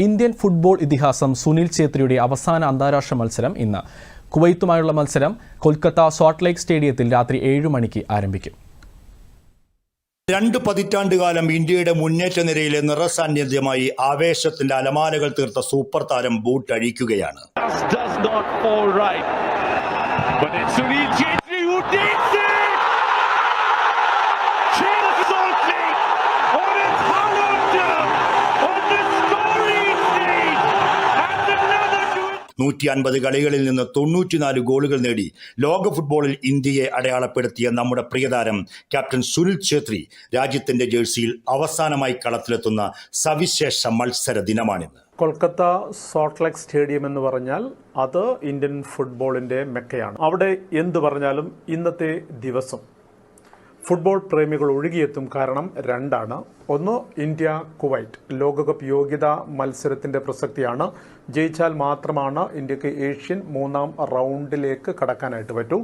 Indian football ഇതിഹാസം സുനിൽ ഛേത്രിയുടെ അവസാന അന്താരാഷ്ട്ര മത്സരം ഇന്ന്. കുവൈത്തുമായുള്ള മത്സരം കൊൽക്കത്ത സോൾട്ട് ലേക്ക് സ്റ്റേഡിയത്തിൽ രാത്രി 7 മണിക്ക് ആരംഭിക്കും. 2 പതിറ്റാണ്ടുകാലം ഇന്ത്യയുടെ മുന്നേറ്റ നിരയിലെ നിറസാന്നിധ്യമായി ആവേശത്തിന്റെ അലമാലകൾ തീർത്ത സൂപ്പർ താരം ബൂട്ട് അഴിക്കുകയാണ്. +150 കളികളിൽ നിന്ന് 94 ഗോളുകൾ നേടി ലോക ഫുട്ബോളിൽ ഇന്ത്യയെ അടയാളപ്പെടുത്തിയ നമ്മുടെ പ്രിയതാരം ക്യാപ്റ്റൻ സുനിൽ ഛേത്രി രാജ്യത്തിന്റെ ജേഴ്സിയിൽ അവസാനമായി കളത്തിലെത്തുന്ന സവിശേഷ മത്സര ദിനമാണിന്ന്. കൊൽക്കത്ത സോൾട്ട് ലേക്ക് സ്റ്റേഡിയം എന്ന് പറഞ്ഞാൽ അത് ഇന്ത്യൻ ഫുട്ബോളിന്റെ മെക്കയാണ്. അവിടെ എന്ത് പറഞ്ഞാലും ഇന്നത്തെ ദിവസം ഫുട്ബോൾ പ്രേമികൾ ഒഴുകിയെത്തും. കാരണം 2 ആണ്. ഒന്ന്, ഇന്ത്യ കുവൈറ്റ് ലോകകപ്പ് യോഗ്യതാ മത്സരത്തിന്റെ പ്രസക്തിയാണ്. ജയിച്ചാൽ മാത്രമാണ് ഇന്ത്യക്ക് ഏഷ്യൻ 3ാം റൗണ്ടിലേക്ക് കടക്കാനായിട്ട് പറ്റൂ.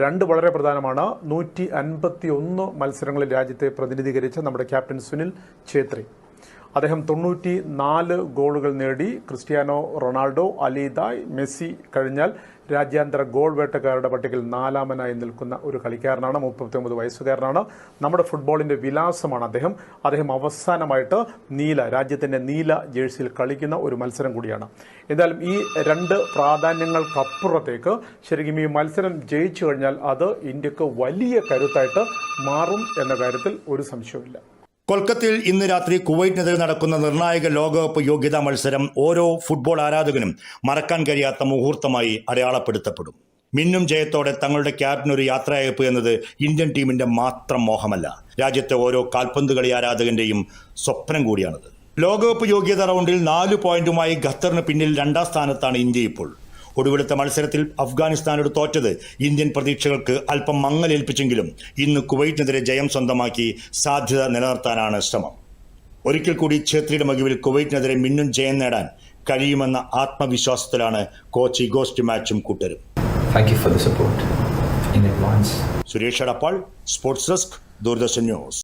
2 വളരെ പ്രധാനമാണ്. 151 മത്സരങ്ങളിൽ രാജ്യത്തെ പ്രതിനിധീകരിച്ച നമ്മുടെ ക്യാപ്റ്റൻ സുനിൽ ഛേത്രി, അദ്ദേഹം 94 ഗോളുകൾ നേടി. ക്രിസ്ത്യാനോ റൊണാൾഡോ, അലിദായ്, മെസ്സി കഴിഞ്ഞാൽ രാജ്യാന്തര ഗോൾ വേട്ടക്കാരുടെ പട്ടികയിൽ 4ാമനായി നിൽക്കുന്ന ഒരു കളിക്കാരനാണ്. 39 വയസ്സുകാരനാണ്. നമ്മുടെ ഫുട്ബോളിന്റെ വിലാസമാണ് അദ്ദേഹം അവസാനമായിട്ട് രാജ്യത്തിന്റെ നീല ജേഴ്സിയിൽ കളിക്കുന്ന ഒരു മത്സരം കൂടിയാണ്. എന്തായാലും ഈ 2 പ്രാധാന്യങ്ങൾക്കപ്പുറത്തേക്ക് ശരിക്കും ഈ മത്സരം ജയിച്ചു കഴിഞ്ഞാൽ അത് ഇന്ത്യക്ക് വലിയ കരുത്തായിട്ട് മാറും എന്ന കാര്യത്തിൽ ഒരു സംശയവുമില്ല. കൊൽക്കത്തയിൽ ഇന്ന് രാത്രി കുവൈറ്റിനെതിരെ നടക്കുന്ന നിർണായക ലോകകപ്പ് യോഗ്യതാ മത്സരം ഓരോ ഫുട്ബോൾ ആരാധകനും മറക്കാൻ കഴിയാത്ത മുഹൂർത്തമായി അടയാളപ്പെടുത്തപ്പെടും. മിന്നും ജയത്തോടെ തങ്ങളുടെ ക്യാപ്റ്റൻ ഒരു യാത്രയയപ്പ് എന്നത് ഇന്ത്യൻ ടീമിന്റെ മാത്രം മോഹമല്ല, രാജ്യത്തെ ഓരോ കാൽപന്ത് കളി ആരാധകന്റെയും സ്വപ്നം കൂടിയാണത്. ലോകകപ്പ് യോഗ്യതാ റൗണ്ടിൽ 4 പോയിന്റുമായി ഖത്തറിന് പിന്നിൽ 2ാം സ്ഥാനത്താണ് ഇന്ത്യ ഇപ്പോൾ. ഒടുവിലത്തെ മത്സരത്തിൽ അഫ്ഗാനിസ്ഥാനോട് തോറ്റത് ഇന്ത്യൻ പ്രതീക്ഷകൾക്ക് അല്പം മങ്ങലേൽപ്പിച്ചെങ്കിലും ഇന്ന് കുവൈറ്റിനെതിരെ ജയം സ്വന്തമാക്കി സാധ്യത നിലനിർത്താനാണ് ശ്രമം. ഒരിക്കൽ കൂടി ഛേത്രിയുടെ മികവിൽ കുവൈറ്റിനെതിരെ മിന്നും ജയം നേടാൻ കഴിയുമെന്ന ആത്മവിശ്വാസത്തിലാണ് കോച്ച് ഇഗോസ്റ്റ് മാച്ചും കൂട്ടരും. Suresh Edappal, sports desk, Doordarshan news.